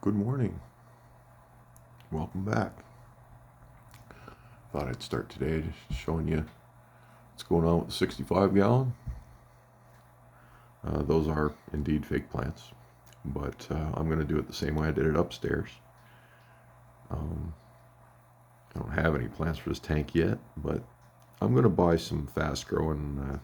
Good morning. Welcome back. Thought I'd start today just showing you what's going on with the 65 gallon. Those are indeed fake plants, but I'm going to do it the same way I did it upstairs. I don't have any plants for this tank yet, but I'm going to buy some fast growing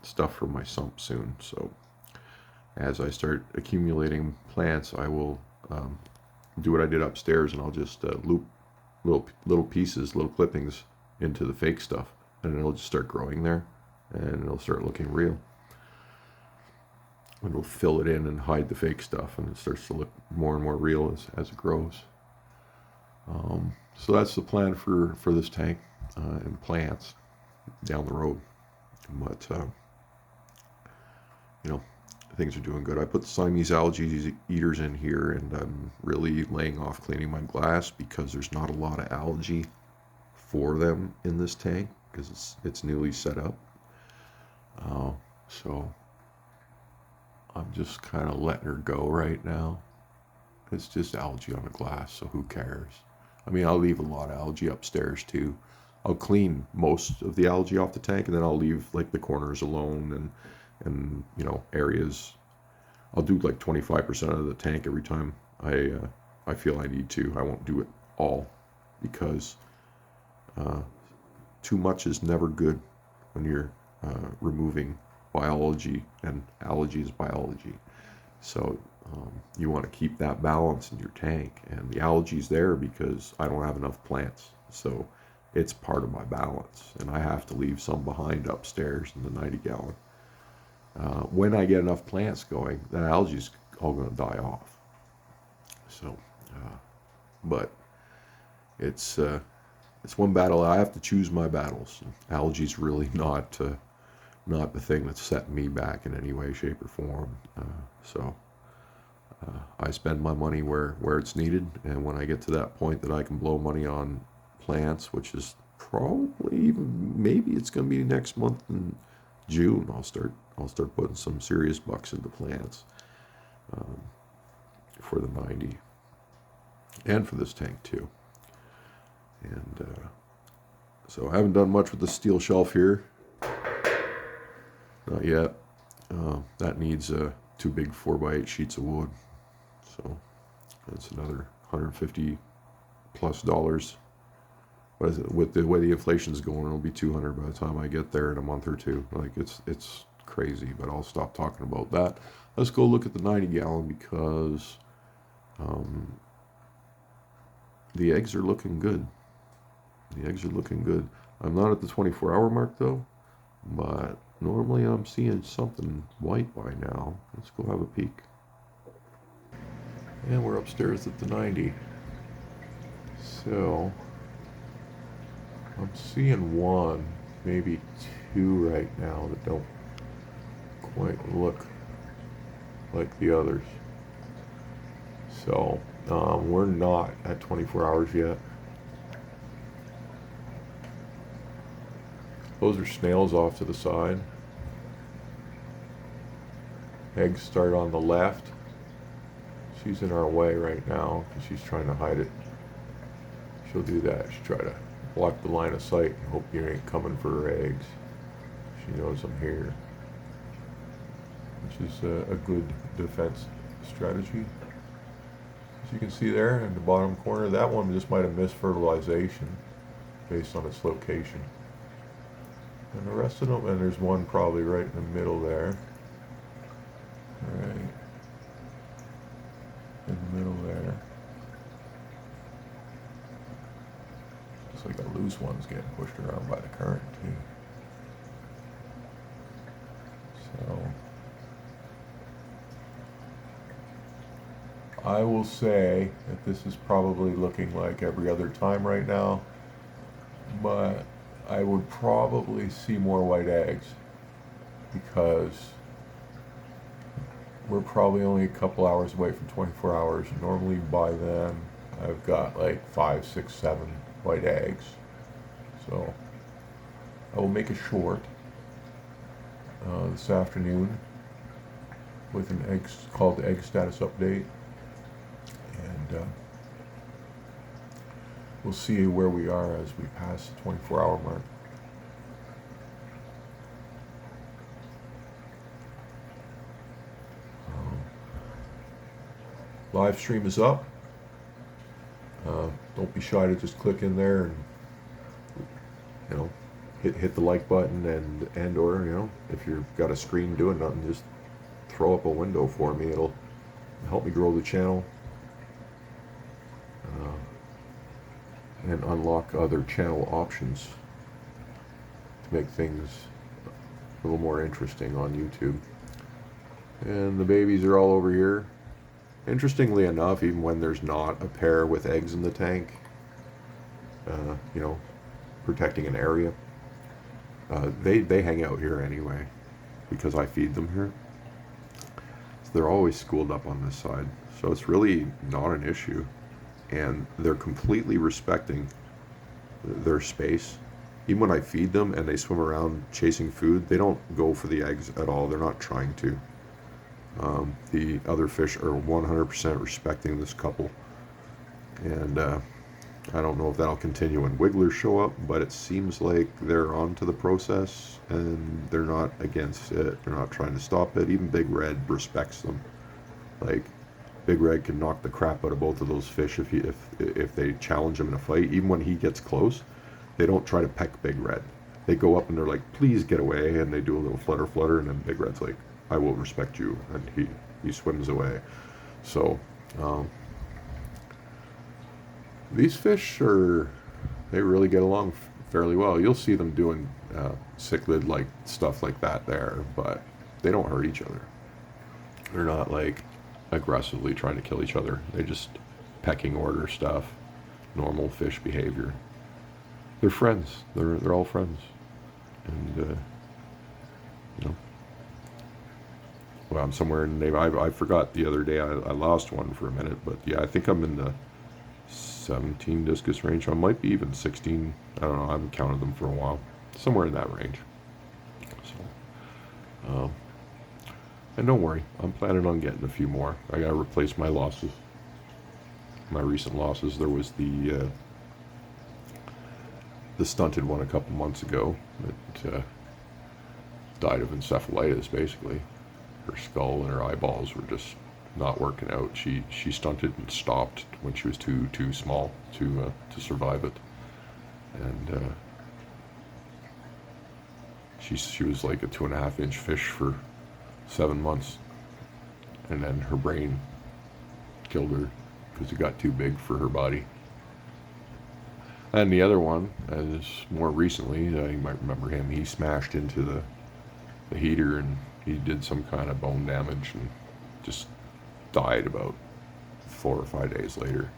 stuff for my sump soon. So as I start accumulating plants, I will do what I did upstairs, and I'll just loop little pieces, little clippings into the fake stuff, and it'll just start growing there, and it'll start looking real. And it'll fill it in and hide the fake stuff, and it starts to look more and more real as it grows. So that's the plan for this tank and plants down the road. But things are doing good. I put the Siamese algae eaters in here, and I'm really laying off cleaning my glass because there's not a lot of algae for them in this tank because it's newly set up. So I'm just kind of letting her go right now. It's just algae on the glass, so who cares? I mean, I'll leave a lot of algae upstairs too. I'll clean most of the algae off the tank, and then I'll leave like the corners alone and areas. I'll do like 25% of the tank every time I feel I need to. I won't do it all because too much is never good when you're removing biology, and algae is biology. So you want to keep that balance in your tank, and the algae's there because I don't have enough plants. So it's part of my balance, and I have to leave some behind upstairs in the 90 gallon. When I get enough plants going, the algae's all going to die off. So, but it's one battle. I have to choose my battles. Algae's really not the thing that's setting me back in any way, shape, or form. So I spend my money where it's needed, and when I get to that point that I can blow money on plants, which is probably maybe it's going to be next month in June, I'll start putting some serious bucks into plants for the 90 and for this tank too. And so I haven't done much with the steel shelf here, not yet. That needs 2 big 4x8 sheets of wood, so that's another $150 plus. What is it? With the way the inflation's going, it'll be $200 by the time I get there in a month or two. Like it's crazy, but I'll stop talking about that. Let's go look at the 90 gallon because the eggs are looking good. The eggs are looking good. I'm not at the 24-hour mark though, but normally I'm seeing something white by now. Let's go have a peek. And we're upstairs at the 90. So I'm seeing 1, maybe 2 right now that don't quite look like the others. So we're not at 24 hours yet. Those are snails off to the side. Eggs start on the left. She's in our way right now because she's trying to hide it. She'll do that. She'll try to block the line of sight and hope you ain't coming for her eggs. She knows I'm here, which is a good defense strategy. As you can see there in the bottom corner, that one just might have missed fertilization based on its location. And the rest of them, and there's one probably right in the middle there. Right in the middle there. Looks like the loose one's getting pushed around by the current too. So I will say that this is probably looking like every other time right now, but I would probably see more white eggs because we're probably only a couple hours away from 24 hours. Normally by then I've got like 5, 6, 7 white eggs. So I will make a short this afternoon with an egg called Egg Status Update, And we'll see where we are as we pass the 24-hour mark. Live stream is up. Don't be shy to just click in there and, you know, hit the like button, and or, you know, if you've got a screen doing nothing, just throw up a window for me. It'll help me grow the channel and unlock other channel options to make things a little more interesting on YouTube. And the babies are all over here. Interestingly enough, even when there's not a pair with eggs in the tank, you know, protecting an area, they hang out here anyway because I feed them here. So they're always schooled up on this side. So it's really not an issue. And they're completely respecting their space. Even when I feed them and they swim around chasing food, they don't go for the eggs at all. They're not trying to. The other fish are 100% respecting this couple, and I don't know if that'll continue when wigglers show up, but it seems like they're onto the process and they're not against it. They're not trying to stop it. Even Big Red respects them. Like, Big Red can knock the crap out of both of those fish if they challenge him in a fight. Even when he gets close, they don't try to peck Big Red. They go up and they're like, please get away, and they do a little flutter, and then Big Red's like, I will respect you, and he swims away. So these fish they really get along fairly well. You'll see them doing cichlid like stuff like that there, but they don't hurt each other. They're not like aggressively trying to kill each other. They just pecking order stuff, normal fish behavior. They're friends. They're all friends, and you know. Well, I'm somewhere in the neighborhood. I forgot the other day. I lost one for a minute, but yeah, I think I'm in the 17 discus range. I might be even 16. I don't know. I haven't counted them for a while. Somewhere in that range. So, and don't worry, I'm planning on getting a few more. I gotta replace my losses. My recent losses. There was the stunted one a couple months ago that died of encephalitis, basically. Her skull and her eyeballs were just not working out. She stunted and stopped when she was too small to survive it, and she was like a 2.5-inch fish for 7 months, and then her brain killed her because it got too big for her body. And the other one, as more recently, you might remember him. He smashed into the heater and he did some kind of bone damage and just died about 4 or 5 days later.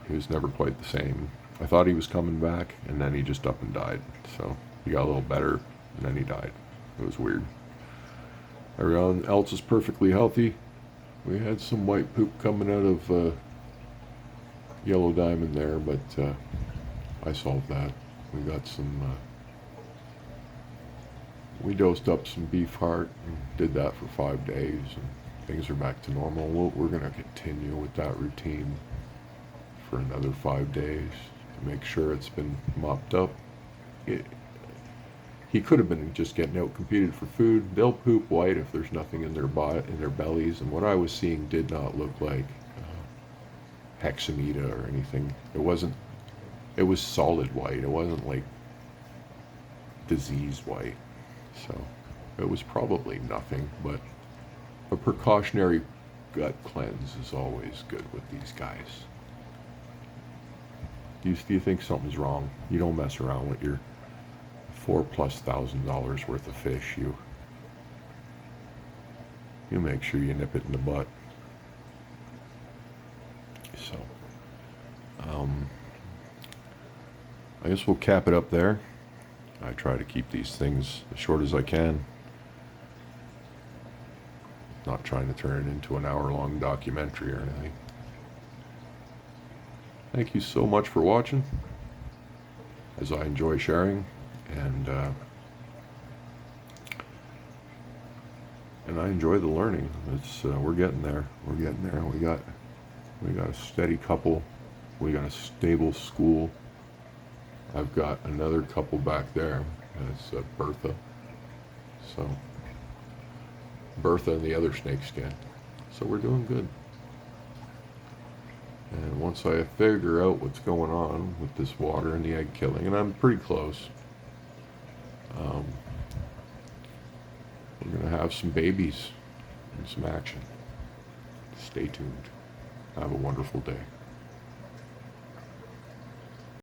He was never quite the same. I thought he was coming back, and then he just up and died. So he got a little better, and then he died. It was weird. Everyone else is perfectly healthy. We had some white poop coming out of yellow diamond there, but I solved that. We got some... we dosed up some beef heart and did that for 5 days, and things are back to normal. We're going to continue with that routine for another 5 days to make sure it's been mopped up. He could have been just getting out competed for food. They'll poop white if there's nothing in their bellies, and what I was seeing did not look like hexamida or anything. It was solid white. It wasn't like disease white. So it was probably nothing, but a precautionary gut cleanse is always good with these guys. Do you think something's wrong? You don't mess around with your $4,000+ worth of fish. You make sure you nip it in the butt. So, I guess we'll cap it up there. I try to keep these things as short as I can. Not trying to turn it into an hour-long documentary or anything. Thank you so much for watching, as I enjoy sharing, and I enjoy the learning. It's we're getting there. We got We got a steady couple. We got a stable school. I've got another couple back there. That's Bertha. So Bertha and the other snakeskin. So we're doing good. And once I figure out what's going on with this water and the egg killing, and I'm pretty close, we're going to have some babies and some action. Stay tuned. Have a wonderful day.